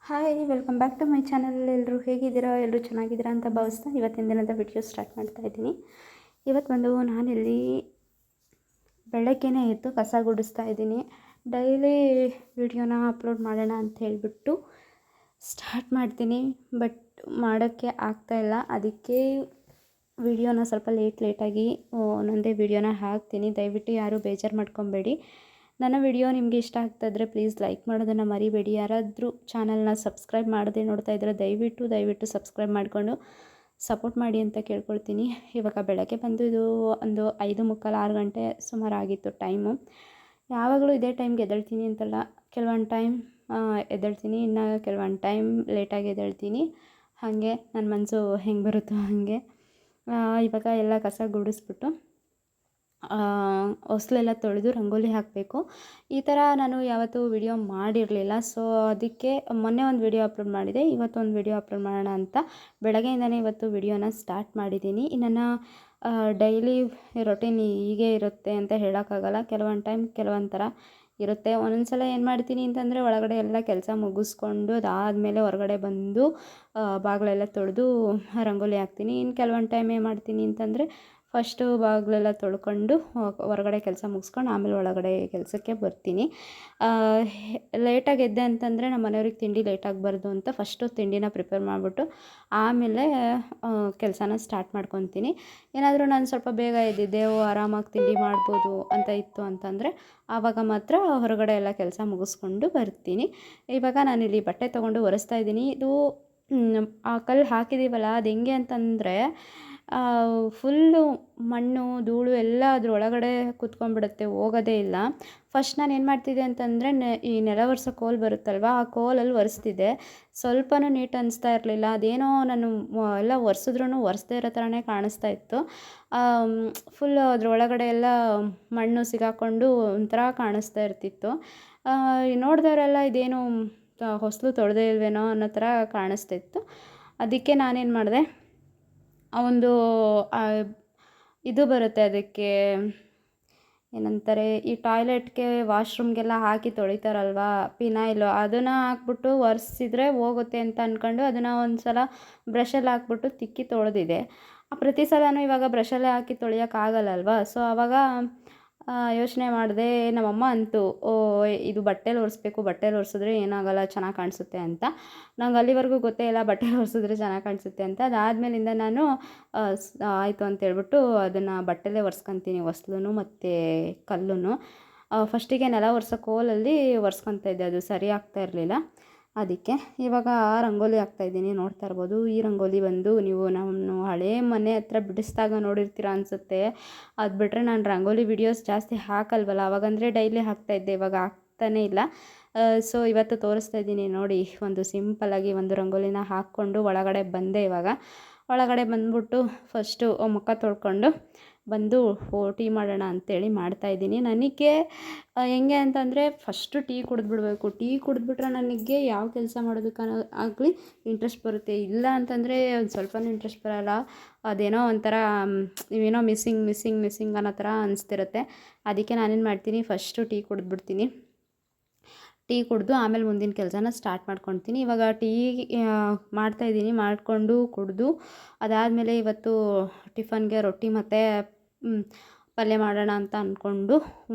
Hi welcome back to my channel. ಎಲ್ಲರೂ ಹೇಗಿದ್ದೀರಾ? ಎಲ್ಲರೂ ಚೆನ್ನಾಗಿದ್ದೀರಾ ಅಂತ ಭಾವಿಸ್ತಾ ಇವತ್ತಿನ ದಿನದ ವಿಡಿಯೋ ಸ್ಟಾರ್ಟ್ ಮಾಡ್ತಾ ಇದ್ದೀನಿ. ಇವತ್ತು ನಾನಿಲ್ಲಿ ಬೆಳಗ್ಗೆನೇ ಎದ್ದು ಕಸ ಗುಡಿಸ್ತಾ ಇದ್ದೀನಿ. ಡೈಲಿ ವಿಡಿಯೋನ ಅಪ್ಲೋಡ್ ಮಾಡೋಣ ಅಂತ ಹೇಳಿಬಿಟ್ಟು ಸ್ಟಾರ್ಟ್ ಮಾಡ್ತೀನಿ, ಬಟ್ ಮಾಡೋಕ್ಕೆ ಆಗ್ತಾಯಿಲ್ಲ. ಅದಕ್ಕೆ ವಿಡಿಯೋನ ಸ್ವಲ್ಪ ಲೇಟಾಗಿ ಒಂದೊಂದೇ ವಿಡಿಯೋನ ಹಾಕ್ತೀನಿ. ದಯವಿಟ್ಟು ಯಾರೂ ಬೇಜಾರು ಮಾಡ್ಕೊಬೇಡಿ. ನನ್ನ ವಿಡಿಯೋ ನಿಮಗೆ ಇಷ್ಟ ಆಗ್ತಾಯಿದ್ರೆ ಪ್ಲೀಸ್ ಲೈಕ್ ಮಾಡೋದನ್ನು ಮರಿಬೇಡಿ. ಯಾರಾದರೂ ಚಾನಲ್ನ ಸಬ್ಸ್ಕ್ರೈಬ್ ಮಾಡದೆ ನೋಡ್ತಾ ಇದ್ದರೆ ದಯವಿಟ್ಟು ಸಬ್ಸ್ಕ್ರೈಬ್ ಮಾಡಿಕೊಂಡು ಸಪೋರ್ಟ್ ಮಾಡಿ ಅಂತ ಕೇಳ್ಕೊಳ್ತೀನಿ. ಇವಾಗ ಬೆಳಗ್ಗೆ ಬಂದು ಇದು ಒಂದು 5:45 6 ಗಂಟೆ ಸುಮಾರು ಆಗಿತ್ತು ಟೈಮು. ಯಾವಾಗಲೂ ಇದೇ ಟೈಮ್ಗೆ ಎದ್ದೇಳ್ತೀನಿ ಅಂತಲ್ಲ, ಕೆಲವೊಂದು ಟೈಮ್ ಎದ್ದೇಳ್ತೀನಿ, ಇನ್ನು ಕೆಲವೊಂದು ಟೈಮ್ ಲೇಟಾಗಿ ಎದ್ದೇಳ್ತೀನಿ. ಹಾಗೆ ನನ್ನ ಮನಸ್ಸು ಹೆಂಗೆ ಬರುತ್ತೋ ಹಾಗೆ. ಇವಾಗ ಎಲ್ಲ ಕಸ ಗುಡಿಸ್ಬಿಟ್ಟು ಹೊಸ್ಲೆಲ್ಲ ತೊಳೆದು ರಂಗೋಲಿ ಹಾಕಬೇಕು. ಈ ಥರ ನಾನು ಯಾವತ್ತೂ ವಿಡಿಯೋ ಮಾಡಿರಲಿಲ್ಲ. ಸೊ ಅದಕ್ಕೆ ಮೊನ್ನೆ ಒಂದು ವಿಡಿಯೋ ಅಪ್ಲೋಡ್ ಮಾಡಿದೆ, ಇವತ್ತೊಂದು ವಿಡಿಯೋ ಅಪ್ಲೋಡ್ ಮಾಡೋಣ ಅಂತ ಬೆಳಗ್ಗೆಯಿಂದನೇ ಇವತ್ತು ವಿಡಿಯೋನ ಸ್ಟಾರ್ಟ್ ಮಾಡಿದ್ದೀನಿ. ನನ್ನ ಡೈಲಿ ರೊಟೀನ್ ಹೀಗೆ ಇರುತ್ತೆ ಅಂತ ಹೇಳೋಕ್ಕಾಗಲ್ಲ. ಕೆಲವೊಂದು ಟೈಮ್ ಕೆಲವೊಂದು ಥರ ಇರುತ್ತೆ. ಒಂದೊಂದು ಸಲ ಏನು ಮಾಡ್ತೀನಿ ಅಂತಂದರೆ ಒಳಗಡೆ ಎಲ್ಲ ಕೆಲಸ ಮುಗಿಸ್ಕೊಂಡು ಅದಾದಮೇಲೆ ಹೊರಗಡೆ ಬಂದು ಬಾಗಿಲೆಲ್ಲ ತೊಳೆದು ರಂಗೋಲಿ ಹಾಕ್ತೀನಿ. ಇನ್ನು ಕೆಲವೊಂದು ಟೈಮ್ ಏನು ಮಾಡ್ತೀನಿ ಅಂತಂದರೆ ಫಸ್ಟು ಬಾಗಿಲೆಲ್ಲ ತೊಳ್ಕೊಂಡು ಹೊರಗಡೆ ಕೆಲಸ ಮುಗಿಸ್ಕೊಂಡು ಆಮೇಲೆ ಒಳಗಡೆ ಕೆಲಸಕ್ಕೆ ಬರ್ತೀನಿ. ಲೇಟಾಗಿ ಎದ್ದೆ ಅಂತಂದರೆ ನಮ್ಮ ಮನೆಯವ್ರಿಗೆ ತಿಂಡಿ ಲೇಟಾಗಬಾರ್ದು ಅಂತ ಫಸ್ಟು ತಿಂಡಿನ ಪ್ರಿಪೇರ್ ಮಾಡಿಬಿಟ್ಟು ಆಮೇಲೆ ಕೆಲಸನ ಸ್ಟಾರ್ಟ್ ಮಾಡ್ಕೊತೀನಿ. ಏನಾದರೂ ನಾನು ಸ್ವಲ್ಪ ಬೇಗ ಎದ್ದಿದ್ದೆ, ಆರಾಮಾಗಿ ತಿಂಡಿ ಮಾಡ್ಬೋದು ಅಂತ ಇತ್ತು ಅಂತಂದರೆ ಆವಾಗ ಮಾತ್ರ ಹೊರಗಡೆ ಎಲ್ಲ ಕೆಲಸ ಮುಗಿಸ್ಕೊಂಡು ಬರ್ತೀನಿ. ಇವಾಗ ನಾನಿಲ್ಲಿ ಬಟ್ಟೆ ತೊಗೊಂಡು ಒರೆಸ್ತಾ ಇದ್ದೀನಿ. ಇದು ಆ ಕಲ್ಲು ಹಾಕಿದ್ದೀವಲ್ಲ, ಅದು ಹೆಂಗೆ ಅಂತಂದರೆ ಫುಲ್ಲು ಮಣ್ಣು ಧೂಳು ಎಲ್ಲ ಅದ್ರ ಒಳಗಡೆ ಕೂತ್ಕೊಂಡ್ಬಿಡುತ್ತೆ, ಹೋಗೋದೇ ಇಲ್ಲ. ಫಸ್ಟ್ ನಾನು ಏನು ಮಾಡ್ತಿದ್ದೆ ಅಂತಂದರೆ ಈ ನೆಲ ಒರೆಸೋ ಕೋಲ್ ಬರುತ್ತಲ್ವ, ಆ ಕೋಲಲ್ಲಿ ಒರೆಸ್ತಿದ್ದೆ. ಸ್ವಲ್ಪನೂ ನೀಟ್ ಅನಿಸ್ತಾ ಇರಲಿಲ್ಲ. ಅದೇನೋ ನಾನು ಎಲ್ಲ ಒರೆಸಿದ್ರೂ ಒರೆಸ್ದೇ ಇರೋ ಥರನೇ ಕಾಣಿಸ್ತಾ ಇತ್ತು. ಫುಲ್ ಅದ್ರ ಒಳಗಡೆ ಎಲ್ಲ ಮಣ್ಣು ಸಿಗಾಕೊಂಡು ಒಂಥರ ಕಾಣಿಸ್ತಾ ಇರ್ತಿತ್ತು. ನೋಡಿದವರೆಲ್ಲ ಇದೇನು ಹೊಸಲು ತೊಳೆದೇ ಇಲ್ವೇನೋ ಅನ್ನೋ ಥರ ಕಾಣಿಸ್ತಿತ್ತು. ಅದಕ್ಕೆ ನಾನೇನು ಮಾಡಿದೆ, ಒಂದು ಇದು ಬರುತ್ತೆ, ಅದಕ್ಕೆ ಏನಂತಾರೆ, ಈ ಟಾಯ್ಲೆಟ್ಗೆ ವಾಶ್ರೂಮ್ಗೆಲ್ಲ ಹಾಕಿ ತೊಳಿತಾರಲ್ವ ಪಿನಾಯ್ಲು, ಅದನ್ನು ಹಾಕ್ಬಿಟ್ಟು ಒರೆಸಿದ್ರೆ ಹೋಗುತ್ತೆ ಅಂತ ಅಂದ್ಕೊಂಡು ಅದನ್ನು ಒಂದು ಸಲ ಬ್ರಷಲ್ಲಿ ಹಾಕ್ಬಿಟ್ಟು ತಿಕ್ಕಿ ತೊಳೆದಿದೆ. ಪ್ರತಿ ಸಲವೂ ಇವಾಗ ಬ್ರಷಲ್ಲೇ ಹಾಕಿ ತೊಳೆಯೋಕ್ಕಾಗಲ್ಲಲ್ವ. ಸೊ ಆವಾಗ ಯೋಚನೆ ಮಾಡಿದೆ. ನಮ್ಮಮ್ಮ ಅಂತು, ಇದು ಬಟ್ಟೆಲಿ ಒರೆಸಿದ್ರೆ ಏನಾಗಲ್ಲ, ಚೆನ್ನಾಗಿ ಕಾಣಿಸುತ್ತೆ ಅಂತ. ನಂಗೆ ಅಲ್ಲಿವರೆಗೂ ಗೊತ್ತೇ ಇಲ್ಲ ಬಟ್ಟೆಲಿ ಒರೆಸಿದ್ರೆ ಚೆನ್ನಾಗಿ ಕಾಣಿಸುತ್ತೆ ಅಂತ. ಅದಾದಮೇಲಿಂದ ನಾನು ಆಯಿತು ಅಂತೇಳ್ಬಿಟ್ಟು ಅದನ್ನು ಬಟ್ಟೆಲೇ ಒರೆಸ್ಕೊತೀನಿ, ಹೊಸ್ಲು ಮತ್ತು ಕಲ್ಲೂ. ಫಸ್ಟಿಗೆ ನೆಲ ಒರೆಸೋ ಕೋಲಲ್ಲಿ ಒರೆಸ್ಕೊತಾ ಇದ್ದೆ, ಅದು ಸರಿ ಆಗ್ತಾ ಇರಲಿಲ್ಲ. ಅದಕ್ಕೆ ಇವಾಗ ರಂಗೋಲಿ ಹಾಕ್ತಾಯಿದ್ದೀನಿ. ನೋಡ್ತಾ ಇರ್ಬೋದು, ಈ ರಂಗೋಲಿ ಬಂದು ನೀವು ನಾನು ಹಳೇ ಮನೆ ಹತ್ರ ಬಿಡಿಸಿದಾಗ ನೋಡಿರ್ತೀರ ಅನಿಸುತ್ತೆ. ಅದು ಬಿಟ್ಟರೆ ನಾನು ರಂಗೋಲಿ ವಿಡಿಯೋಸ್ ಜಾಸ್ತಿ ಹಾಕಲ್ವಲ್ಲ, ಅವಾಗಂದರೆ ಡೈಲಿ ಹಾಕ್ತಾಯಿದ್ದೆ, ಇವಾಗ ಆಗ್ತಾನೇ ಇಲ್ಲ. ಸೊ ಇವತ್ತು ತೋರಿಸ್ತಾ ಇದ್ದೀನಿ ನೋಡಿ. ಒಂದು ಸಿಂಪಲ್ಲಾಗಿ ಒಂದು ರಂಗೋಲಿನ ಹಾಕ್ಕೊಂಡು ಒಳಗಡೆ ಬಂದೆ. ಇವಾಗ ಒಳಗಡೆ ಬಂದ್ಬಿಟ್ಟು ಫಸ್ಟು ಮುಖ ತೊಳ್ಕೊಂಡು ಬಂದು ಟೀ ಮಾಡೋಣ ಅಂಥೇಳಿ ಮಾಡ್ತಾಯಿದ್ದೀನಿ. ನನಗೆ ಹೆಂಗೆ ಅಂತಂದರೆ ಫಸ್ಟು ಟೀ ಕುಡಿದ್ಬಿಡ್ಬೇಕು. ಟೀ ಕುಡಿದ್ಬಿಟ್ರೆ ನನಗೆ ಯಾವ ಕೆಲಸ ಮಾಡೋದಕ್ಕೂ ಆಗಲಿ ಇಂಟ್ರೆಸ್ಟ್ ಬರುತ್ತೆ. ಇಲ್ಲ ಅಂತಂದರೆ ಒಂದು ಸ್ವಲ್ಪನೂ ಇಂಟ್ರೆಸ್ಟ್ ಬರೋಲ್ಲ. ಅದೇನೋ ಒಂಥರ ಏನೋ ಮಿಸ್ಸಿಂಗ್ ಅನ್ನೋ ಥರ ಅನಿಸ್ತಿರುತ್ತೆ. ಅದಕ್ಕೆ ನಾನೇನು ಮಾಡ್ತೀನಿ, ಫಸ್ಟು ಟೀ ಕುಡಿದ್ಬಿಡ್ತೀನಿ. ಟೀ ಕುಡಿದು ಆಮೇಲೆ ಮುಂದಿನ ಕೆಲಸನ ಸ್ಟಾರ್ಟ್ ಮಾಡ್ಕೊತೀನಿ. ಇವಾಗ ಟೀ ಮಾಡ್ತಾಯಿದ್ದೀನಿ. ಮಾಡಿಕೊಂಡು ಕುಡಿದು ಅದಾದಮೇಲೆ ಇವತ್ತು ಟಿಫನ್ಗೆ ರೊಟ್ಟಿ ಮತ್ತು ಪಲ್ಯ ಮಾಡೋಣ ಅಂತ ಅಂದ್ಕೊಂಡು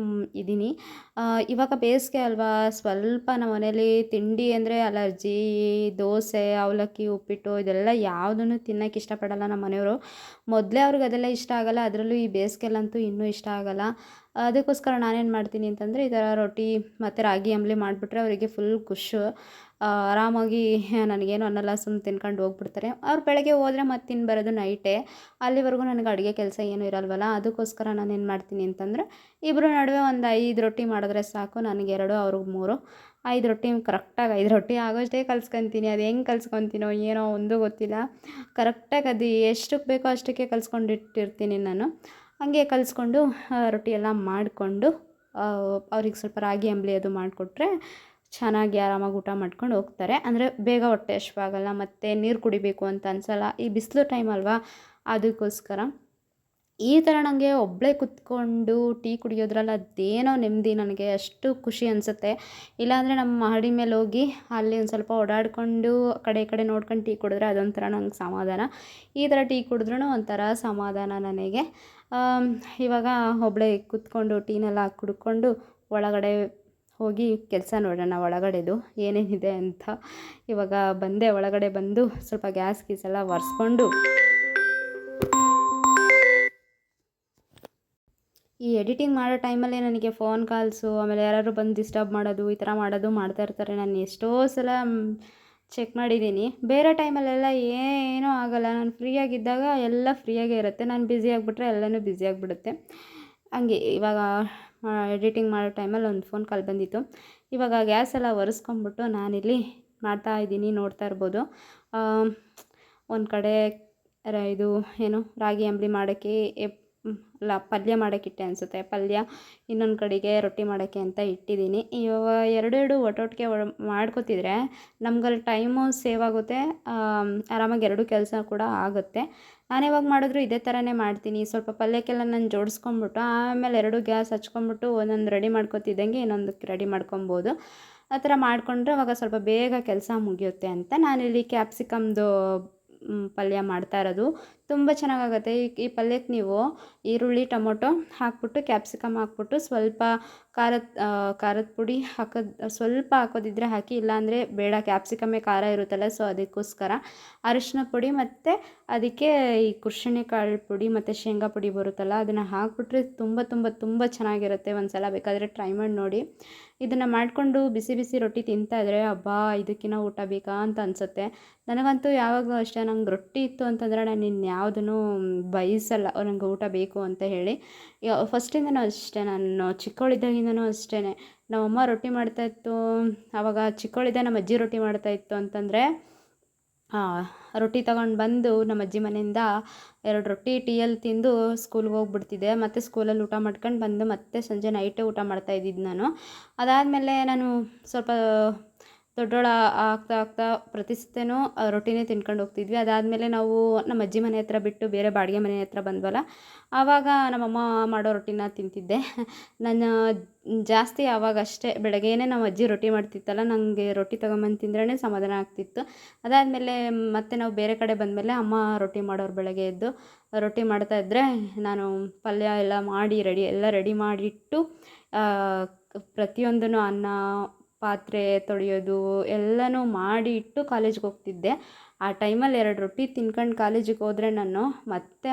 ಇದ್ದೀನಿ. ಇವಾಗ ಬೇಸಿಗೆ ಅಲ್ವಾ, ಸ್ವಲ್ಪ ನಮ್ಮ ಮನೇಲಿ ತಿಂಡಿ ಅಂದರೆ ಅಲರ್ಜಿ. ದೋಸೆ, ಅವಲಕ್ಕಿ, ಉಪ್ಪಿಟ್ಟು ಇದೆಲ್ಲ ಯಾವುದನ್ನು ತಿನ್ನೋಕ್ಕೆ ಇಷ್ಟಪಡಲ್ಲ ನಮ್ಮ ಮನೆಯವರು. ಮೊದಲೇ ಅವ್ರಿಗೆ ಅದೆಲ್ಲ ಇಷ್ಟ ಆಗೋಲ್ಲ, ಅದರಲ್ಲೂ ಈ ಬೇಸಿಗೆಲ್ಲಂತೂ ಇನ್ನೂ ಇಷ್ಟ ಆಗೋಲ್ಲ. ಅದಕ್ಕೋಸ್ಕರ ನಾನೇನು ಮಾಡ್ತೀನಿ ಅಂತಂದರೆ ಈ ಥರ ರೊಟ್ಟಿ ಮತ್ತು ರಾಗಿ ಅಂಬಲಿ ಮಾಡಿಬಿಟ್ರೆ ಅವರಿಗೆ ಫುಲ್ ಖುಷು. ಆರಾಮಾಗಿ ನನಗೇನು ಅನ್ನಲ್ಲ, ಸುಮ್ಮನೆ ತಿನ್ಕೊಂಡು ಹೋಗ್ಬಿಡ್ತಾರೆ. ಅವ್ರು ಬೆಳಗ್ಗೆ ಹೋದರೆ ಮತ್ತೆ ತಿನ್ನು ಬರೋದು ನೈಟೇ. ಅಲ್ಲಿವರೆಗೂ ನನಗೆ ಅಡುಗೆ ಕೆಲಸ ಏನೂ ಇರಲ್ವಲ್ಲ. ಅದಕ್ಕೋಸ್ಕರ ನಾನೇನು ಮಾಡ್ತೀನಿ ಅಂತಂದರೆ ಇಬ್ಬರ ನಡುವೆ ಒಂದು 5 ರೊಟ್ಟಿ ಮಾಡಿದ್ರೆ ಸಾಕು. ನನಗೆ 2, ಅವ್ರಿಗೆ 3, 5 ರೊಟ್ಟಿ, ಕರೆಕ್ಟಾಗಿ 5 ರೊಟ್ಟಿ ಆಗೋಷ್ಟೇ ಕಲ್ಸ್ಕೊತೀನಿ. ಅದು ಹೆಂಗೆ ಕಲ್ಸ್ಕೊತೀನೋ ಏನೋ ಒಂದೂ ಗೊತ್ತಿಲ್ಲ. ಕರೆಕ್ಟಾಗಿ ಅದು ಎಷ್ಟಕ್ಕೆ ಬೇಕೋ ಅಷ್ಟಕ್ಕೆ ಕಲ್ಸ್ಕೊಂಡಿಟ್ಟಿರ್ತೀನಿ ನಾನು. ಹಾಗೆ ಕಲಿಸ್ಕೊಂಡು ರೊಟ್ಟಿ ಎಲ್ಲ ಮಾಡಿಕೊಂಡು ಅವ್ರಿಗೆ ಸ್ವಲ್ಪ ರಾಗಿ ಅಂಬಲಿ ಅದು ಮಾಡಿಕೊಟ್ರೆ ಚೆನ್ನಾಗಿ ಆರಾಮಾಗಿ ಊಟ ಮಾಡ್ಕೊಂಡು ಹೋಗ್ತಾರೆ. ಅಂದರೆ ಬೇಗ ಹೊಟ್ಟೆ ಹಶ್ವಾಗಲ್ಲ ಮತ್ತು ನೀರು ಕುಡಿಬೇಕು ಅಂತ ಅನಿಸಲ್ಲ. ಈ ಬಿಸಿಲು ಟೈಮ್ ಅಲ್ವಾ, ಅದಕ್ಕೋಸ್ಕರ. ಈ ಥರ ನನಗೆ ಒಬ್ಬಳೇ ಕುತ್ಕೊಂಡು ಟೀ ಕುಡಿಯೋದ್ರಲ್ಲಿ ಅದೇನೋ ನೆಮ್ಮದಿ, ನನಗೆ ಅಷ್ಟು ಖುಷಿ ಅನಿಸುತ್ತೆ. ಇಲ್ಲಾಂದರೆ ನಮ್ಮ ಮಹಡಿ ಮೇಲೆ ಹೋಗಿ ಅಲ್ಲಿ ಒಂದು ಸ್ವಲ್ಪ ಓಡಾಡಿಕೊಂಡು ಕಡೆ ಈ ಕಡೆ ನೋಡ್ಕೊಂಡು ಟೀ ಕುಡಿದ್ರೆ ಅದೊಂಥರ ನಂಗೆ ಸಮಾಧಾನ. ಈ ಥರ ಟೀ ಕುಡಿದ್ರೂ ಒಂಥರ ಸಮಾಧಾನ ನನಗೆ. ಇವಾಗ ಒಬ್ಬಳೇ ಕೂತ್ಕೊಂಡು ಟೀನೆಲ್ಲ ಕುಡ್ಕೊಂಡು ಒಳಗಡೆ ಹೋಗಿ ಕೆಲಸ ನೋಡೋಣ ಒಳಗಡೆದು ಏನೇನಿದೆ ಅಂತ. ಇವಾಗ ಬಂದೆ, ಒಳಗಡೆ ಬಂದು ಸ್ವಲ್ಪ ಗ್ಯಾಸ್ ಎಲ್ಲ ಒರೆಸ್ಕೊಂಡು ಈ ಎಡಿಟಿಂಗ್ ಮಾಡೋ ಟೈಮಲ್ಲೇ ನನಗೆ ಫೋನ್ ಕಾಲ್ಸು, ಆಮೇಲೆ ಯಾರಾದ್ರು ಬಂದು ಡಿಸ್ಟರ್ಬ್ ಮಾಡೋದು, ಈ ಥರ ಮಾಡ್ತಾ ಇರ್ತಾರೆ. ನಾನು ಎಷ್ಟೋ ಸಲ ಚೆಕ್ ಮಾಡಿದ್ದೀನಿ. ಬೇರೆ ಟೈಮಲ್ಲೆಲ್ಲ ಏನೂ ಆಗೋಲ್ಲ. ನಾನು ಫ್ರೀಯಾಗಿದ್ದಾಗ ಎಲ್ಲ ಫ್ರೀಯಾಗೇ ಇರುತ್ತೆ. ನಾನು ಬ್ಯುಸಿ ಆಗಿಬಿಟ್ರೆ ಎಲ್ಲನೂ ಬ್ಯುಸಿ ಆಗಿಬಿಡುತ್ತೆ. ಹಂಗೆ ಇವಾಗ ಎಡಿಟಿಂಗ್ ಮಾಡೋ ಟೈಮಲ್ಲಿ ಒಂದು ಫೋನ್ ಕಾಲ್ ಬಂದಿತ್ತು. ಇವಾಗ ಗ್ಯಾಸ್ ಎಲ್ಲ ಒರೆಸ್ಕೊಂಬಿಟ್ಟು ನಾನಿಲ್ಲಿ ಮಾಡ್ತಾಯಿದ್ದೀನಿ, ನೋಡ್ತಾ ಇರ್ಬೋದು. ಒಂದು ಕಡೆ ಇದು ಏನು ರಾಗಿ ಅಂಬಲಿ ಮಾಡೋಕ್ಕೆ ಪಲ್ಯ ಮಾಡೋಕ್ಕಿಟ್ಟೆ ಅನಿಸುತ್ತೆ. ಪಲ್ಯ ಇನ್ನೊಂದು ಕಡೆಗೆ ರೊಟ್ಟಿ ಮಾಡೋಕ್ಕೆ ಅಂತ ಇಟ್ಟಿದ್ದೀನಿ. ಇವಾಗ ಎರಡೆರಡು ಒಟ್ಟೊಟ್ಟಿಗೆ ಮಾಡ್ಕೊತಿದ್ರೆ ನಮ್ಗಲ್ಲಿ ಟೈಮು ಸೇವ್ ಆಗುತ್ತೆ, ಆರಾಮಾಗಿ ಎರಡೂ ಕೆಲಸ ಕೂಡ ಆಗುತ್ತೆ. ನಾನು ಯಾವಾಗ ಮಾಡಿದ್ರು ಇದೇ ಥರನೇ ಮಾಡ್ತೀನಿ. ಸ್ವಲ್ಪ ಪಲ್ಯಕ್ಕೆಲ್ಲ ನಾನು ಜೋಡಿಸ್ಕೊಂಬಿಟ್ಟು ಆಮೇಲೆ ಎರಡು ಗ್ಯಾಸ್ ಹಚ್ಕೊಂಬಿಟ್ಟು ಒಂದೊಂದು ರೆಡಿ ಮಾಡ್ಕೊತಿದ್ದಂಗೆ ಇನ್ನೊಂದಕ್ಕೆ ರೆಡಿ ಮಾಡ್ಕೊಬೋದು. ಆ ಥರ ಮಾಡಿಕೊಂಡ್ರೆ ಅವಾಗ ಸ್ವಲ್ಪ ಬೇಗ ಕೆಲಸ ಮುಗಿಯುತ್ತೆ ಅಂತ ನಾನಿಲ್ಲಿ ಕ್ಯಾಪ್ಸಿಕಮ್ದು ಪಲ್ಯ ಮಾಡ್ತಾ ಇರೋದು. ತುಂಬ ಚೆನ್ನಾಗಾಗುತ್ತೆ. ಈ ಪಲ್ಯಕ್ಕೆ ನೀವು ಈರುಳ್ಳಿ, ಟೊಮೊಟೊ ಹಾಕ್ಬಿಟ್ಟು ಕ್ಯಾಪ್ಸಿಕಮ್ ಹಾಕ್ಬಿಟ್ಟು ಸ್ವಲ್ಪ ಖಾರದ ಪುಡಿ ಸ್ವಲ್ಪ ಹಾಕೋದಿದ್ರೆ ಹಾಕಿ, ಇಲ್ಲಾಂದರೆ ಬೇಡ, ಕ್ಯಾಪ್ಸಿಕಮ್ಮೇ ಖಾರ ಇರುತ್ತಲ್ಲ, ಸೊ ಅದಕ್ಕೋಸ್ಕರ ಅರಿಶಿನ ಪುಡಿ ಮತ್ತು ಅದಕ್ಕೆ ಈ ಕುರ್ಷಣೆ ಕಾಳು ಪುಡಿ ಮತ್ತು ಶೇಂಗಾ ಪುಡಿ ಬರುತ್ತಲ್ಲ, ಅದನ್ನು ಹಾಕ್ಬಿಟ್ರೆ ತುಂಬ ತುಂಬ ತುಂಬ ಚೆನ್ನಾಗಿರುತ್ತೆ. ಒಂದು ಸಲ ಬೇಕಾದರೆ ಟ್ರೈ ಮಾಡಿ ನೋಡಿ. ಇದನ್ನು ಮಾಡಿಕೊಂಡು ಬಿಸಿ ಬಿಸಿ ರೊಟ್ಟಿ ತಿಂತಾಯಿದ್ರೆ ಅಬ್ಬಾ ಇದಕ್ಕಿಂತ ಊಟ ಬೇಕಾ ಅಂತ ಅನಿಸುತ್ತೆ. ನನಗಂತೂ ಯಾವಾಗಲೂ ಅಷ್ಟೇ, ನಂಗೆ ರೊಟ್ಟಿ ಇತ್ತು ಅಂತಂದರೆ ನಾನು ಇನ್ಯಾವುದೂ ಬಯಸಲ್ಲ, ನನಗೆ ಊಟ ಬೇಕು ಅಂತ ಹೇಳಿ. ಫಸ್ಟಿಂದನೂ ಅಷ್ಟೇ, ನಾನು ಚಿಕ್ಕವಳಿದ್ದಾಗಿಂದನೂ ಅಷ್ಟೇ. ನಮ್ಮಮ್ಮ ರೊಟ್ಟಿ ಮಾಡ್ತಾಯಿತ್ತು, ಆವಾಗ ಚಿಕ್ಕವಳಿದ್ದ ನಮ್ಮ ಅಜ್ಜಿ ರೊಟ್ಟಿ ಮಾಡ್ತಾಯಿತ್ತು ಅಂತಂದರೆ ರೊಟ್ಟಿ ತಗೊಂಡು ಬಂದು ನಮ್ಮ ಅಜ್ಜಿ ಮನೆಯಿಂದ 2 ರೊಟ್ಟಿ ಟೀಯಲ್ಲಿ ತಿಂದು ಸ್ಕೂಲ್ಗೆ ಹೋಗ್ಬಿಡ್ತಿದ್ದೆ. ಮತ್ತು ಸ್ಕೂಲಲ್ಲಿ ಊಟ ಮಾಡ್ಕೊಂಡು ಬಂದು ಮತ್ತೆ ಸಂಜೆ ನೈಟೇ ಊಟ ಮಾಡ್ತಾಯಿದ್ದಿದ್ದು ನಾನು. ಅದಾದಮೇಲೆ ನಾನು ಸ್ವಲ್ಪ ದೊಡ್ಡೋಳ ಆಗ್ತಾ ಪ್ರತಿ ಸತಿನೂ ರೊಟ್ಟಿನೇ ತಿನ್ಕೊಂಡು ಹೋಗ್ತಿದ್ವಿ. ಅದಾದಮೇಲೆ ನಾವು ನಮ್ಮ ಅಜ್ಜಿ ಮನೆ ಹತ್ರ ಬಿಟ್ಟು ಬೇರೆ ಬಾಡಿಗೆ ಮನೆ ಹತ್ರ ಬಂದ್ವಲ್ಲ, ಆವಾಗ ನಮ್ಮಮ್ಮ ಮಾಡೋ ರೊಟ್ಟಿನ ತಿಂತಿದ್ದೆ ನಾನು ಜಾಸ್ತಿ. ಆವಾಗ ಅಷ್ಟೇ, ಬೆಳಗ್ಗೆನೇ ನಮ್ಮ ಅಜ್ಜಿ ರೊಟ್ಟಿ ಮಾಡ್ತಿತ್ತಲ್ಲ, ನನಗೆ ರೊಟ್ಟಿ ತೊಗೊಂಬಂದು ತಿಂದ್ರೇ ಸಮಾಧಾನ ಆಗ್ತಿತ್ತು. ಅದಾದಮೇಲೆ ಮತ್ತೆ ನಾವು ಬೇರೆ ಕಡೆ ಬಂದಮೇಲೆ ಅಮ್ಮ ರೊಟ್ಟಿ ಮಾಡೋರು. ಬೆಳಗ್ಗೆ ಎದ್ದು ರೊಟ್ಟಿ ಮಾಡ್ತಾಯಿದ್ರೆ ನಾನು ಪಲ್ಯ ಎಲ್ಲ ಮಾಡಿ ರೆಡಿ ಮಾಡಿಟ್ಟು ಪ್ರತಿಯೊಂದೂ ಅನ್ನ, ಪಾತ್ರೆ ತೊಳೆಯೋದು ಎಲ್ಲನೂ ಮಾಡಿ ಇಟ್ಟು ಕಾಲೇಜ್ಗೆ ಹೋಗ್ತಿದ್ದೆ. ಆ ಟೈಮಲ್ಲಿ 2 ರೊಟ್ಟಿ ತಿನ್ಕೊಂಡು ಕಾಲೇಜಿಗೆ ಹೋದರೆ ನಾನು ಮತ್ತೆ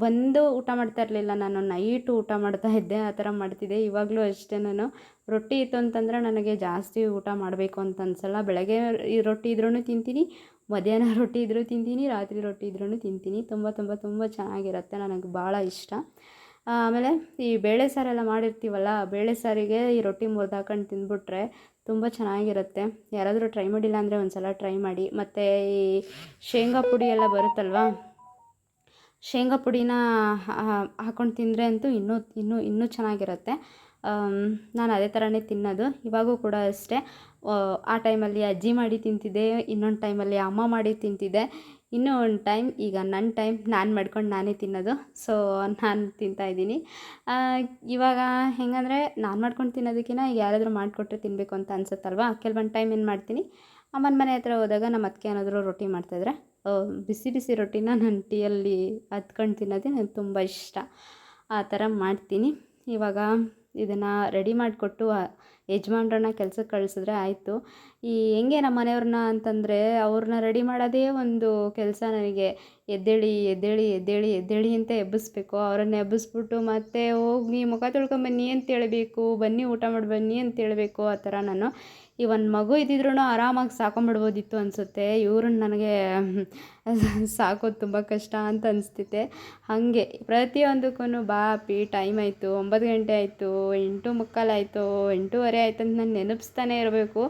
ಬಂದು ಊಟ ಮಾಡ್ತಾ ಇರಲಿಲ್ಲ, ನಾನು ನೈಟು ಊಟ ಮಾಡ್ತಾಯಿದ್ದೆ. ಆ ಥರ ಮಾಡ್ತಿದ್ದೆ. ಇವಾಗಲೂ ಅಷ್ಟೇ, ನಾನು ರೊಟ್ಟಿ ಇತ್ತು ಅಂತಂದರೆ ನನಗೆ ಜಾಸ್ತಿ ಊಟ ಮಾಡಬೇಕು ಅಂತ ಅನಿಸಲ್ಲ. ಬೆಳಗ್ಗೆ ಈ ರೊಟ್ಟಿ ಇದ್ರೂ ತಿಂತೀನಿ, ಮಧ್ಯಾಹ್ನ ರೊಟ್ಟಿ ಇದ್ದರೂ ತಿಂತೀನಿ, ರಾತ್ರಿ ರೊಟ್ಟಿ ಇದ್ರೂ ತಿಂತೀನಿ. ತುಂಬ ತುಂಬ ತುಂಬ ಚೆನ್ನಾಗಿರುತ್ತೆ, ನನಗೆ ಭಾಳ ಇಷ್ಟ. ಆಮೇಲೆ ಈ ಬೇಳೆ ಸಾರೆಲ್ಲ ಮಾಡಿರ್ತೀವಲ್ಲ, ಬೇಳೆ ಸಾರಿಗೆ ಈ ರೊಟ್ಟಿ ಮುರ್ದು ಹಾಕೊಂಡು ತಿಂದ್ಬಿಟ್ರೆ ತುಂಬ ಚೆನ್ನಾಗಿರುತ್ತೆ. ಯಾರಾದರೂ ಟ್ರೈ ಮಾಡಿಲ್ಲ ಅಂದರೆ ಒಂದು ಸಲ ಟ್ರೈ ಮಾಡಿ. ಮತ್ತು ಈ ಶೇಂಗಾ ಪುಡಿ ಎಲ್ಲ ಬರುತ್ತಲ್ವ, ಶೇಂಗಾ ಪುಡಿನ ಹಾಕ್ಕೊಂಡು ತಿಂದರೆ ಅಂತೂ ಇನ್ನೂ ಚೆನ್ನಾಗಿರುತ್ತೆ. ನಾನು ಅದೇ ಥರನೇ ತಿನ್ನೋದು. ಇವಾಗೂ ಕೂಡ ಅಷ್ಟೇ, ಆ ಟೈಮಲ್ಲಿ ಅಜ್ಜಿ ಮಾಡಿ ತಿಂತಿದ್ದೆ, ಇನ್ನೊಂದು ಟೈಮಲ್ಲಿ ಅಮ್ಮ ಮಾಡಿ ತಿಂತಿದ್ದೆ, ಇನ್ನೂ ಒಂದು ಟೈಮ್ ಈಗ ನನ್ನ ಟೈಮ್, ನಾನು ಮಾಡ್ಕೊಂಡು ನಾನೇ ತಿನ್ನೋದು. ಸೊ ನಾನು ತಿಂತಾಯಿದ್ದೀನಿ. ಇವಾಗ ಹೆಂಗಂದರೆ ನಾನು ಮಾಡ್ಕೊಂಡು ತಿನ್ನೋದಕ್ಕಿಂತ ಈಗ ಯಾರಾದರೂ ಮಾಡಿಕೊಟ್ರೆ ತಿನ್ನಬೇಕು ಅಂತ ಅನಿಸುತ್ತಲ್ವ. ಕೆಲವೊಂದು ಟೈಮ್ ಏನು ಮಾಡ್ತೀನಿ, ಅಮ್ಮನ ಮನೆ ಹತ್ರ ಹೋದಾಗ ನಮ್ಮ ಅತ್ತಿಗೆ ಏನಾದರೂ ರೊಟ್ಟಿ ಮಾಡ್ತಾಯಿದ್ರೆ ಬಿಸಿ ಬಿಸಿ ರೊಟ್ಟಿನ ನಾನು ಟೀಯಲ್ಲಿ ಹತ್ಕೊಂಡು ತಿನ್ನೋದೇ ನನಗೆ ತುಂಬ ಇಷ್ಟ. ಆ ಥರ ಮಾಡ್ತೀನಿ. ಇವಾಗ ಇದನ್ನು ರೆಡಿ ಮಾಡಿಕೊಟ್ಟು ಯಜಮಾನ್ರನ್ನ ಕೆಲ್ಸಕ್ಕೆ ಕಳಿಸಿದ್ರೆ ಆಯಿತು. ಹೆಂಗೆ ನಮ್ಮ ಮನೆಯವ್ರನ್ನ ಅಂತಂದರೆ ಅವ್ರನ್ನ ರೆಡಿ ಮಾಡೋದೇ ಒಂದು ಕೆಲಸ ನನಗೆ. ಎದ್ದೇಳಿ ಅಂತ ಎಬ್ಬಿಸ್ಬೇಕು. ಅವರನ್ನ ಎಬ್ಬಿಸ್ಬಿಟ್ಟು ಮತ್ತೆ ಹೋಗಿ ಮುಖ ತೊಳ್ಕೊಂಬನ್ನಿ ಅಂತ ಹೇಳಬೇಕು, ಬನ್ನಿ ಊಟ ಮಾಡಿ ಬನ್ನಿ ಅಂತ ಹೇಳಬೇಕು. ಆ ಥರ ನಾನು ಈ ಒಂದು ಮಗು ಇದ್ದಿದ್ರೂ ಆರಾಮಾಗಿ ಸಾಕೊಂಬಿಡ್ಬೋದಿತ್ತು ಅನಿಸುತ್ತೆ. ಇವ್ರನ್ನ ನನಗೆ ಸಾಕೋದು ತುಂಬ ಕಷ್ಟ ಅಂತ ಅನಿಸ್ತೈತೆ. ಹಾಗೆ ಪ್ರತಿಯೊಂದಕ್ಕೂ ಬಾ ಅಪ್ಪಿ ಟೈಮ್ ಆಯಿತು, 9 ಗಂಟೆ ಆಯಿತು, 8:45 ಆಯಿತು, 8:15 ಆಯ್ತು ಅಂತ ನಾನು ನೆನಪಿಸ್ತಾನೆ ಇರಬೇಕು.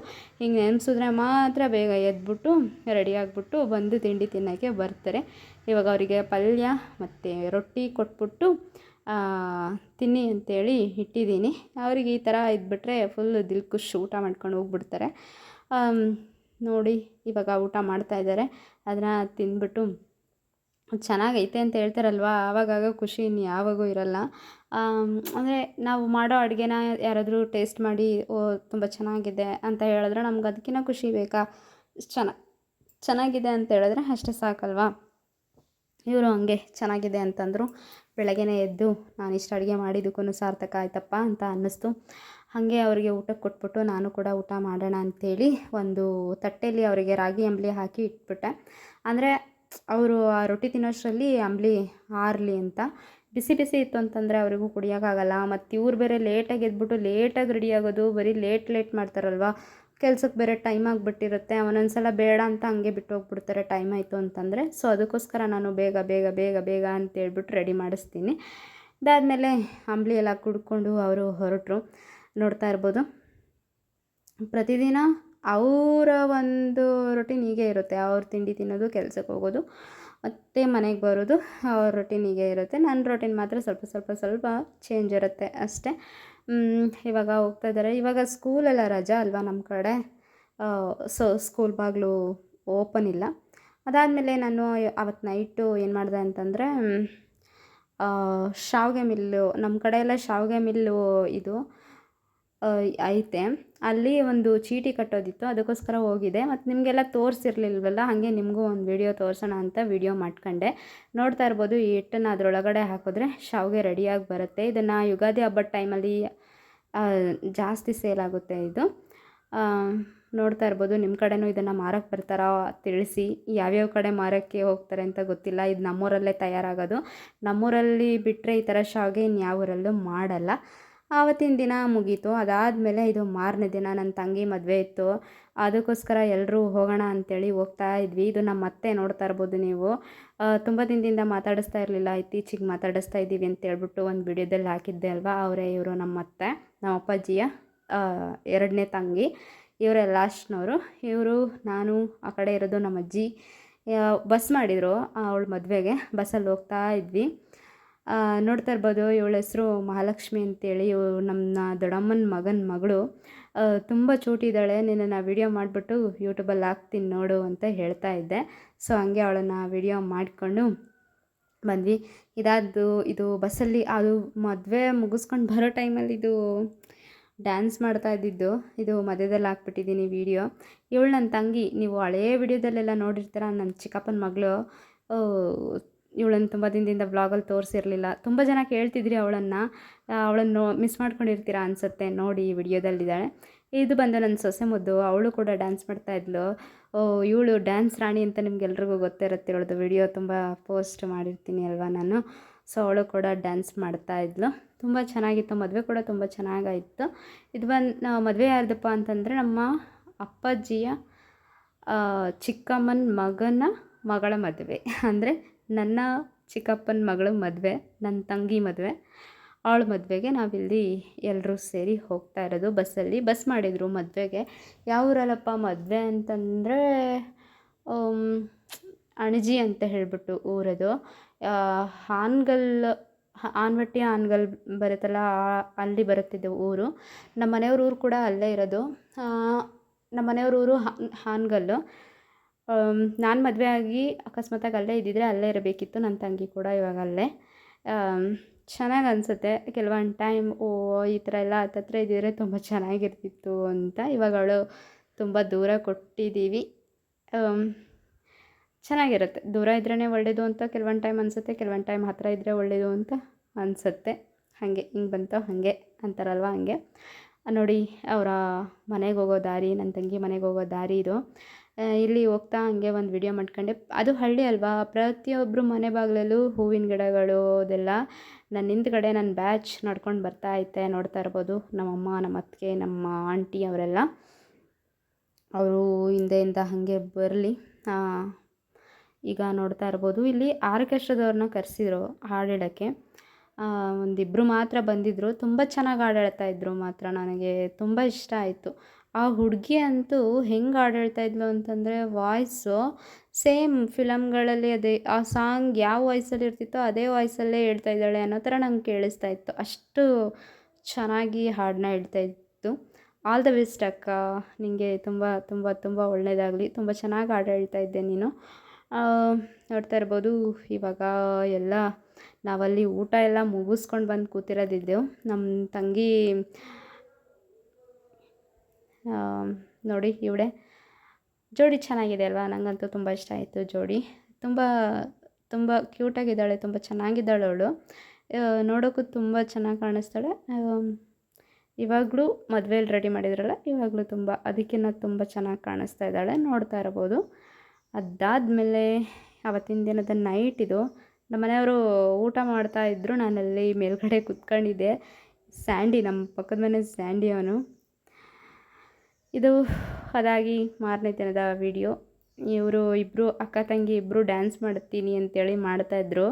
ಹಿಂಗೆ ನೆನೆಸಿದ್ರೆ ಮಾತ್ರ ಬೇಗ ಎದ್ಬಿಟ್ಟು ರೆಡಿ ಆಗಿಬಿಟ್ಟು ಬಂದು ತಿಂಡಿ ತಿನ್ನೋಕ್ಕೆ ಬರ್ತಾರೆ. ಇವಾಗ ಅವರಿಗೆ ಪಲ್ಯ ಮತ್ತು ರೊಟ್ಟಿ ಕೊಟ್ಬಿಟ್ಟು ತಿನ್ನಿ ಅಂತೇಳಿ ಇಟ್ಟಿದ್ದೀನಿ. ಅವ್ರಿಗೆ ಈ ಥರ ಇದ್ಬಿಟ್ರೆ ಫುಲ್ಲು ದಿಲ್ ಖುಷ್ ಊಟ ಮಾಡ್ಕೊಂಡು ಹೋಗ್ಬಿಡ್ತಾರೆ. ನೋಡಿ ಇವಾಗ ಊಟ ಮಾಡ್ತಾಯಿದ್ದಾರೆ. ಅದನ್ನು ತಿಂದ್ಬಿಟ್ಟು ಚೆನ್ನಾಗೈತೆ ಅಂತ ಹೇಳ್ತಾರಲ್ವ, ಆವಾಗಾಗ ಖುಷಿ ಇನ್ನು ಯಾವಾಗೂ ಇರಲ್ಲ. ಅಂದರೆ ನಾವು ಮಾಡೋ ಅಡುಗೆನ ಯಾರಾದರೂ ಟೇಸ್ಟ್ ಮಾಡಿ ಓ ತುಂಬ ಚೆನ್ನಾಗಿದೆ ಅಂತ ಹೇಳಿದ್ರೆ ನಮ್ಗೆ ಅದಕ್ಕಿಂತ ಖುಷಿ ಬೇಕಾ? ಚೆನ್ನ ಚೆನ್ನಾಗಿದೆ ಅಂತ ಹೇಳಿದ್ರೆ ಅಷ್ಟೇ ಸಾಕಲ್ವಾ. ಇವರು ಹಂಗೆ ಚೆನ್ನಾಗಿದೆ ಅಂತಂದರು. ಬೆಳಗ್ಗೆನೇ ಎದ್ದು ನಾನು ಇಷ್ಟು ಅಡುಗೆ ಮಾಡಿದ್ದಕ್ಕೂ ಸಾರ್ಥಕ ಆಯ್ತಪ್ಪ ಅಂತ ಅನ್ನಿಸ್ತು. ಹಾಗೆ ಅವರಿಗೆ ಊಟಕ್ಕೆ ಕೊಟ್ಬಿಟ್ಟು ನಾನು ಕೂಡ ಊಟ ಮಾಡೋಣ ಅಂಥೇಳಿ ಒಂದು ತಟ್ಟೆಯಲ್ಲಿ ಅವರಿಗೆ ರಾಗಿ ಅಂಬಲಿ ಹಾಕಿ ಇಟ್ಬಿಟ್ಟೆ. ಅಂದರೆ ಅವರು ಆ ರೊಟ್ಟಿ ತಿನ್ನೋಷ್ಟರಲ್ಲಿ ಅಂಬಲಿ ಆರಲಿ ಅಂತ. ಬಿಸಿ ಬಿಸಿ ಇತ್ತು ಅಂತಂದರೆ ಅವರಿಗೂ ಕುಡಿಯೋಕ್ಕಾಗಲ್ಲ. ಮತ್ತು ಇವ್ರು ಬೇರೆ ಲೇಟಾಗಿ ಎದ್ಬಿಟ್ಟು ಲೇಟಾಗಿ ರೆಡಿ ಆಗೋದು, ಬರೀ ಲೇಟ್ ಮಾಡ್ತಾರಲ್ವ. ಕೆಲ್ಸಕ್ಕೆ ಬೇರೆ ಟೈಮ್ ಆಗಿಬಿಟ್ಟಿರುತ್ತೆ. ಒಂದೊಂದ್ಸಲ ಬೇಡ ಅಂತ ಹಂಗೆ ಬಿಟ್ಟು ಹೋಗ್ಬಿಡ್ತಾರೆ ಟೈಮ್ ಆಯಿತು ಅಂತಂದರೆ. ಸೊ ಅದಕ್ಕೋಸ್ಕರ ನಾನು ಬೇಗ ಬೇಗ ಬೇಗ ಬೇಗ ಅಂತೇಳ್ಬಿಟ್ಟು ರೆಡಿ ಮಾಡಿಸ್ತೀನಿ. ಅದಾದಮೇಲೆ ಅಂಬಲಿ ಎಲ್ಲ ಕುಡ್ಕೊಂಡು ಅವರು ಹೊರಟರು. ನೋಡ್ತಾ ಇರ್ಬೋದು, ಪ್ರತಿದಿನ ಅವರ ಒಂದು ರೊಟೀನ್ ಹೀಗೆ ಇರುತ್ತೆ. ಅವ್ರ ತಿಂಡಿ ತಿನ್ನೋದು, ಕೆಲ್ಸಕ್ಕೆ ಹೋಗೋದು, ಮತ್ತು ಮನೆಗೆ ಬರೋದು. ಅವ್ರ ರೊಟೀನ್ ಹೀಗೆ ಇರುತ್ತೆ. ನನ್ನ ರೊಟೀನ್ ಮಾತ್ರ ಸ್ವಲ್ಪ ಚೇಂಜ್ ಇರುತ್ತೆ ಅಷ್ಟೇ. ಇವಾಗ ಹೋಗ್ತಾ ಇದ್ದಾರೆ. ಇವಾಗ ಸ್ಕೂಲೆಲ್ಲ ರಜಾ ಅಲ್ವಾ ನಮ್ಮ ಕಡೆ, ಸೊ ಸ್ಕೂಲ್ ಬಾಗಿಲು ಓಪನ್ ಇಲ್ಲ. ಅದಾದಮೇಲೆ ನಾನು ಅವತ್ತು ನೈಟು ಏನು ಮಾಡಿದೆ ಅಂತಂದರೆ, ಶಾವಿಗೆ ಮಿಲ್ಲು, ನಮ್ಮ ಕಡೆ ಎಲ್ಲ ಶಾವಿಗೆ ಮಿಲ್ಲು ಇದು ಐತೆ. ಅಲ್ಲಿ ಒಂದು ಚೀಟಿ ಕಟ್ಟೋದಿತ್ತು, ಅದಕ್ಕೋಸ್ಕರ ಹೋಗಿದ್ದೆ. ಮತ್ತು ನಿಮಗೆಲ್ಲ ತೋರಿಸಿರ್ಲಿಲ್ವಲ್ಲ, ಹಾಗೆ ನಿಮಗೂ ಒಂದು ವಿಡಿಯೋ ತೋರಿಸೋಣ ಅಂತ ವಿಡಿಯೋ ಮಾಡ್ಕೊಂಡೆ. ನೋಡ್ತಾ ಇರ್ಬೋದು, ಈ ಹಿಟ್ಟನ್ನು ಅದರೊಳಗಡೆ ಹಾಕಿದ್ರೆ ಶಾವಿಗೆ ರೆಡಿಯಾಗಿ ಬರುತ್ತೆ. ಇದನ್ನು ಯುಗಾದಿ ಹಬ್ಬದ ಟೈಮಲ್ಲಿ ಜಾಸ್ತಿ ಸೇಲ್ ಆಗುತ್ತೆ ಇದು. ನೋಡ್ತಾ ಇರ್ಬೋದು, ನಿಮ್ಮ ಕಡೆನೂ ಇದನ್ನು ಮಾರಕ್ಕೆ ಬರ್ತಾರಾ ತಿಳಿಸಿ. ಯಾವ್ಯಾವ ಕಡೆ ಮಾರೋಕ್ಕೆ ಹೋಗ್ತಾರೆ ಅಂತ ಗೊತ್ತಿಲ್ಲ. ಇದು ನಮ್ಮೂರಲ್ಲೇ ತಯಾರಾಗೋದು. ನಮ್ಮೂರಲ್ಲಿ ಬಿಟ್ಟರೆ ಈ ಥರ ಶಾವಿಗೆ ಇನ್ಯಾವ ಊರಲ್ಲೂ ಮಾಡಲ್ಲ. ಆವತ್ತಿನ ದಿನ ಮುಗೀತು. ಅದಾದಮೇಲೆ ಇದು ಮಾರನೇ ದಿನ ನನ್ನ ತಂಗಿ ಮದುವೆ ಇತ್ತು. ಅದಕ್ಕೋಸ್ಕರ ಎಲ್ಲರೂ ಹೋಗೋಣ ಅಂಥೇಳಿ ಹೋಗ್ತಾ ಇದ್ವಿ. ಇದು ನಮ್ಮ ಅತ್ತೆ, ನೋಡ್ತಾ ಇರ್ಬೋದು ನೀವು. ತುಂಬ ದಿನದಿಂದ ಮಾತಾಡಿಸ್ತಾ ಇರಲಿಲ್ಲ, ಇತ್ತೀಚೆಗೆ ಮಾತಾಡಿಸ್ತಾ ಇದ್ದೀವಿ ಅಂತ ಹೇಳ್ಬಿಟ್ಟು ಒಂದು ವಿಡಿಯೋದಲ್ಲಿ ಹಾಕಿದ್ದೆ ಅಲ್ವಾ. ಅವರೇ ಇವರು ನಮ್ಮ ಅತ್ತೆ, ನಮ್ಮ ಅಪ್ಪಾಜಿಯ ಎರಡನೇ ತಂಗಿ. ಇವರೇ ಲಾಸ್ಟ್ನವರು. ಇವರು, ನಾನು, ಆ ಕಡೆ ಇರೋದು ನಮ್ಮ ಅಜ್ಜಿ. ಬಸ್ ಮಾಡಿದರು ಅವಳ ಮದುವೆಗೆ. ಬಸ್ಸಲ್ಲಿ ಹೋಗ್ತಾ ಇದ್ವಿ. ನೋಡ್ತಾ ಇರ್ಬೋದು, ಇವಳ ಹೆಸರು ಮಹಾಲಕ್ಷ್ಮಿ ಅಂತೇಳಿ. ಇವಳು ನಮ್ಮ ದೊಡ್ಡಮ್ಮನ ಮಗಳು. ತುಂಬ ಚೂಟಿದ್ದಾಳೆ. ನಿನ್ನನ್ನು ವಿಡಿಯೋ ಮಾಡಿಬಿಟ್ಟು ಯೂಟ್ಯೂಬಲ್ಲಿ ಹಾಕ್ತೀನಿ ನೋಡು ಅಂತ ಹೇಳ್ತಾ ಇದ್ದೆ. ಸೊ ಹಂಗೆ ಅವಳನ್ನು ವಿಡಿಯೋ ಮಾಡಿಕೊಂಡು ಬಂದ್ವಿ. ಇದು ಬಸ್ಸಲ್ಲಿ ಅದು ಮದುವೆ ಮುಗಿಸ್ಕೊಂಡು ಬರೋ ಟೈಮಲ್ಲಿ ಇದು ಡ್ಯಾನ್ಸ್ ಮಾಡ್ತಾ ಇದ್ದಿದ್ದು. ಇದು ಮಧ್ಯದಲ್ಲಿ ಹಾಕ್ಬಿಟ್ಟಿದ್ದೀನಿ ವಿಡಿಯೋ. ಇವಳು ನನ್ನ ತಂಗಿ. ನೀವು ಹಳೆಯ ವಿಡಿಯೋದಲ್ಲೆಲ್ಲ ನೋಡಿರ್ತೀರ, ನನ್ನ ಚಿಕ್ಕಪ್ಪನ ಮಗಳು. ಇವಳನ್ನು ತುಂಬ ದಿನದಿಂದ ವ್ಲಾಗಲ್ಲಿ ತೋರಿಸಿರಲಿಲ್ಲ. ತುಂಬ ಜನ ಕೇಳ್ತಿದ್ರಿ ಅವಳನ್ನು ಮಿಸ್ ಮಾಡ್ಕೊಂಡಿರ್ತೀರ ಅನಿಸುತ್ತೆ. ನೋಡಿ, ಈ ವಿಡಿಯೋದಲ್ಲಿದ್ದಾಳೆ. ಇದು ಬಂದು ನನ್ನ ಸೊಸೆ ಮುದ್ದು. ಅವಳು ಕೂಡ ಡ್ಯಾನ್ಸ್ ಮಾಡ್ತಾಯಿದ್ಲು. ಇವಳು ಡ್ಯಾನ್ಸ್ ರಾಣಿ ಅಂತ ನಿಮ್ಗೆಲ್ರಿಗೂ ಗೊತ್ತಿರುತ್ತೆ. ಇವಳದು ವಿಡಿಯೋ ತುಂಬ ಪೋಸ್ಟ್ ಮಾಡಿರ್ತೀನಿ ಅಲ್ವಾ ನಾನು. ಸೊ ಅವಳು ಕೂಡ ಡ್ಯಾನ್ಸ್ ಮಾಡ್ತಾಯಿದ್ಲು. ತುಂಬ ಚೆನ್ನಾಗಿತ್ತು. ಮದುವೆ ಕೂಡ ತುಂಬ ಚೆನ್ನಾಗಾಯಿತು. ಇದು ಬಂದು ಮದುವೆ ಯಾರ್ದಪ್ಪ ಅಂತಂದರೆ ನಮ್ಮ ಅಪ್ಪಾಜಿಯ ಚಿಕ್ಕಮ್ಮನ ಮಗಳ ಮದುವೆ. ಅಂದರೆ ನನ್ನ ಚಿಕ್ಕಪ್ಪನ ಮಗಳ ಮದುವೆ, ನನ್ನ ತಂಗಿ ಮದುವೆ. ಅವಳ ಮದುವೆಗೆ ನಾವಿಲ್ಲಿ ಎಲ್ಲರೂ ಸೇರಿ ಹೋಗ್ತಾ ಇರೋದು ಬಸ್ಸಲ್ಲಿ. ಬಸ್ ಮಾಡಿದರು ಮದುವೆಗೆ. ಯಾವ ಊರಲ್ಲಪ್ಪ ಮದುವೆ ಅಂತಂದರೆ ಅಣಜಿ ಅಂತ ಹೇಳಿಬಿಟ್ಟು ಊರದು. ಆನವಟ್ಟಿ ಹಾನಗಲ್ ಬರುತ್ತಲ್ಲ, ಅಲ್ಲಿ ಬರುತ್ತಿದ್ದು ಊರು. ನಮ್ಮ ಮನೆಯವ್ರ ಊರು ಕೂಡ ಅಲ್ಲೇ ಇರೋದು. ನಮ್ಮ ಮನೆಯವ್ರ ಊರು ಹಾನಗಲ್ಲು. ನಾನು ಮದುವೆ ಆಗಿ ಅಕಸ್ಮಾತಾಗಿ ಅಲ್ಲೇ ಇದ್ದಿದ್ರೆ ಅಲ್ಲೇ ಇರಬೇಕಿತ್ತು. ನನ್ನ ತಂಗಿ ಕೂಡ ಇವಾಗ ಅಲ್ಲೇ. ಚೆನ್ನಾಗಿ ಅನಿಸುತ್ತೆ ಕೆಲವೊಂದು ಟೈಮ್. ಈ ಥರ ಎಲ್ಲ ಹತ್ತತ್ರ ಇದ್ದಿದ್ರೆ ತುಂಬ ಚೆನ್ನಾಗಿರ್ತಿತ್ತು ಅಂತ. ಇವಾಗ ಅವಳು ತುಂಬ ದೂರ ಕೊಟ್ಟಿದ್ದೀವಿ. ಚೆನ್ನಾಗಿರುತ್ತೆ. ದೂರ ಇದ್ರೇ ಒಳ್ಳೆಯದು ಅಂತ ಕೆಲವೊಂದು ಟೈಮ್ ಅನಿಸುತ್ತೆ, ಕೆಲವೊಂದು ಟೈಮ್ ಹತ್ತಿರ ಇದ್ದರೆ ಒಳ್ಳೆಯದು ಅಂತ ಅನಿಸುತ್ತೆ. ಹಾಗೆ ಹಿಂಗೆ ಬಂತು ಹಾಗೆ ಅಂತಾರಲ್ವ, ಹಂಗೆ ನೋಡಿ. ಅವರ ಮನೆಗೆ ಹೋಗೋ ದಾರಿ, ನನ್ನ ತಂಗಿ ಮನೆಗೆ ಹೋಗೋ ದಾರಿ ಇದು. ಇಲ್ಲಿ ಹೋಗ್ತಾ ಹಂಗೆ ಒಂದು ವಿಡಿಯೋ ಮಾಡ್ಕೊಂಡೆ. ಅದು ಹಳ್ಳಿ ಅಲ್ವಾ, ಪ್ರತಿಯೊಬ್ಬರು ಮನೆ ಬಾಗಿಲಲ್ಲೂ ಹೂವಿನ ಗಿಡಗಳು ಅದೆಲ್ಲ. ನನ್ನ ಹಿಂದ್ಗಡೆ ನನ್ನ ಬ್ಯಾಚ್ ನಡ್ಕೊಂಡು ಬರ್ತಾ ಐತೆ. ನೋಡ್ತಾ ಇರ್ಬೋದು, ನಮ್ಮಮ್ಮ, ನಮ್ಮ ಅತ್ತಿಗೆ, ನಮ್ಮ ಆಂಟಿ ಅವರೆಲ್ಲ. ಅವರು ಹಿಂದೆಯಿಂದ ಹಾಗೆ ಬರಲಿ. ಈಗ ನೋಡ್ತಾ ಇರ್ಬೋದು, ಇಲ್ಲಿ ಆರ್ಕೆಸ್ಟ್ರಾದವ್ರನ್ನ ಕರೆಸಿದ್ರು ಹಾಡು ಹೇಳೋಕ್ಕೆ. ಒಂದಿಬ್ಬರು ಮಾತ್ರ ಬಂದಿದ್ದರು. ತುಂಬ ಚೆನ್ನಾಗಿ ಹಾಡು ಹೇಳ್ತಾ ಇದ್ದರು ಮಾತ್ರ. ನನಗೆ ತುಂಬ ಇಷ್ಟ ಆಯಿತು. ಆ ಹುಡುಗಿ ಅಂತೂ ಹೆಂಗೆ ಹಾಡು ಹೇಳ್ತಾಯಿದ್ಲು ಅಂತಂದರೆ, ವಾಯ್ಸು ಸೇಮ್ ಫಿಲಮ್ಗಳಲ್ಲಿ ಅದೇ ಆ ಸಾಂಗ್ ಯಾವ ವಾಯ್ಸಲ್ಲಿ ಇರ್ತಿತ್ತೋ ಅದೇ ವಾಯ್ಸಲ್ಲೇ ಹೇಳ್ತಾ ಇದ್ದಾಳೆ ಅನ್ನೋ ಥರ ನಂಗೆ ಕೇಳಿಸ್ತಾ ಇತ್ತು. ಅಷ್ಟು ಚೆನ್ನಾಗಿ ಹಾಡನ್ನ ಹೇಳ್ತಾಯಿತ್ತು. ಆಲ್ ದ ಬೆಸ್ಟ್ ಅಕ್ಕ, ನಿನಗೆ ತುಂಬ ತುಂಬ ತುಂಬ ಒಳ್ಳೆಯದಾಗಲಿ. ತುಂಬ ಚೆನ್ನಾಗಿ ಹಾಡು ಹೇಳ್ತಾ ಇದ್ದೆ ನೀನು. ನೋಡ್ತಾ ಇರ್ಬೋದು ಇವಾಗ ಎಲ್ಲ ನಾವಲ್ಲಿ ಊಟ ಎಲ್ಲ ಮುಗಿಸ್ಕೊಂಡು ಬಂದು ಕೂತಿರೋದಿದ್ದೆವು. ನಮ್ಮ ತಂಗಿ ನೋಡಿ ಇವಳೆ ಜೋಡಿ ಚೆನ್ನಾಗಿದೆ ಅಲ್ವಾ, ನನಗಂತೂ ತುಂಬ ಇಷ್ಟ ಆಯಿತು ಜೋಡಿ. ತುಂಬ ತುಂಬ ಕ್ಯೂಟಾಗಿದ್ದಾಳೆ, ತುಂಬ ಚೆನ್ನಾಗಿದ್ದಾಳೆ ಅವಳು. ನೋಡೋಕ್ಕೂ ತುಂಬ ಚೆನ್ನಾಗಿ ಕಾಣಿಸ್ತಾಳೆ. ಇವಾಗಲೂ ಮದುವೆಯಲ್ಲಿ ರೆಡಿ ಮಾಡಿದ್ರಲ್ಲ, ಇವಾಗಲೂ ತುಂಬ ಅದಕ್ಕಿಂತ ತುಂಬ ಚೆನ್ನಾಗಿ ಕಾಣಿಸ್ತಾ ಇದ್ದಾಳೆ, ನೋಡ್ತಾ ಇರ್ಬೋದು. ಅದಾದಮೇಲೆ ಆವತ್ತಿನ ದಿನದ ನೈಟ್ ಇದು. ನಮ್ಮ ಮನೆಯವರು ಊಟ ಮಾಡ್ತಾಯಿದ್ರು, ನಾನಲ್ಲಿ ಮೇಲ್ಗಡೆ ಕೂತ್ಕೊಂಡಿದ್ದೆ. ಸ್ಯಾಂಡಿ, ನಮ್ಮ ಪಕ್ಕದ ಮನೆ ಸ್ಯಾಂಡಿ ಅವನು. ಇದು ಅದಾಗಿ ಮಾರನೇ ದಿನದ ವಿಡಿಯೋ. ಇವರು ಇಬ್ಬರು ಅಕ್ಕ ತಂಗಿ ಇಬ್ಬರು ಡ್ಯಾನ್ಸ್ ಮಾಡ್ತೀನಿ ಅಂತೇಳಿ ಮಾಡ್ತಾಯಿದ್ರು.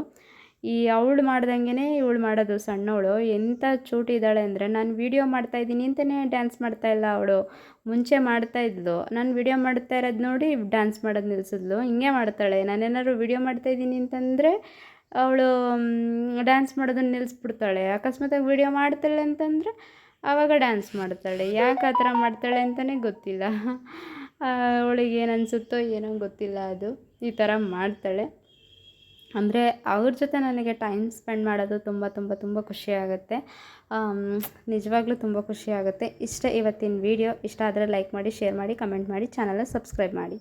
ಅವಳು ಮಾಡ್ದಂಗೆ ಇವಳು ಮಾಡೋದು, ಸಣ್ಣವಳು ಎಂಥ ಚೂಟಿ ಇದ್ದಾಳೆ ಅಂದರೆ, ನಾನು ವೀಡಿಯೋ ಮಾಡ್ತಾಯಿದ್ದೀನಿ ಅಂತಲೇ ಡ್ಯಾನ್ಸ್ ಮಾಡ್ತಾಯಿಲ್ಲ ಅವಳು. ಮುಂಚೆ ಮಾಡ್ತಾಯಿದ್ಲು, ನಾನು ವೀಡಿಯೋ ಮಾಡ್ತಾ ಇರೋದು ನೋಡಿ ಡ್ಯಾನ್ಸ್ ಮಾಡೋದು ನಿಲ್ಲಿಸಿದ್ಲು. ಹಿಂಗೆ ಮಾಡ್ತಾಳೆ, ನಾನೇನಾದ್ರು ವೀಡಿಯೋ ಮಾಡ್ತಾಯಿದ್ದೀನಿ ಅಂತಂದರೆ ಅವಳು ಡ್ಯಾನ್ಸ್ ಮಾಡೋದನ್ನು ನಿಲ್ಲಿಸ್ಬಿಡ್ತಾಳೆ. ಅಕಸ್ಮಾತಾಗಿ ವೀಡಿಯೋ ಮಾಡ್ತಾಳೆ ಅಂತಂದರೆ ಆವಾಗ ಡ್ಯಾನ್ಸ್ ಮಾಡ್ತಾಳೆ. ಯಾಕೆ ಆ ಥರ ಮಾಡ್ತಾಳೆ ಅಂತಲೇ ಗೊತ್ತಿಲ್ಲ. ಅವಳಿಗೆ ಏನು ಅನಿಸುತ್ತೋ ಏನೋ ಗೊತ್ತಿಲ್ಲ, ಅದು ಈ ಥರ ಮಾಡ್ತಾಳೆ. ಅಂದರೆ ಅವ್ರ ಜೊತೆ ನನಗೆ ಟೈಮ್ ಸ್ಪೆಂಡ್ ಮಾಡೋದು ತುಂಬ ತುಂಬ ತುಂಬ ಖುಷಿಯಾಗುತ್ತೆ. ನಿಜವಾಗ್ಲೂ ತುಂಬ ಖುಷಿಯಾಗುತ್ತೆ. ಇಷ್ಟ ಇವತ್ತಿನ ವಿಡಿಯೋ. ಇಷ್ಟ ಆದರೆ ಲೈಕ್ ಮಾಡಿ, ಶೇರ್ ಮಾಡಿ, ಕಮೆಂಟ್ ಮಾಡಿ, ಚಾನಲ್ನ ಸಬ್ಸ್ಕ್ರೈಬ್ ಮಾಡಿ.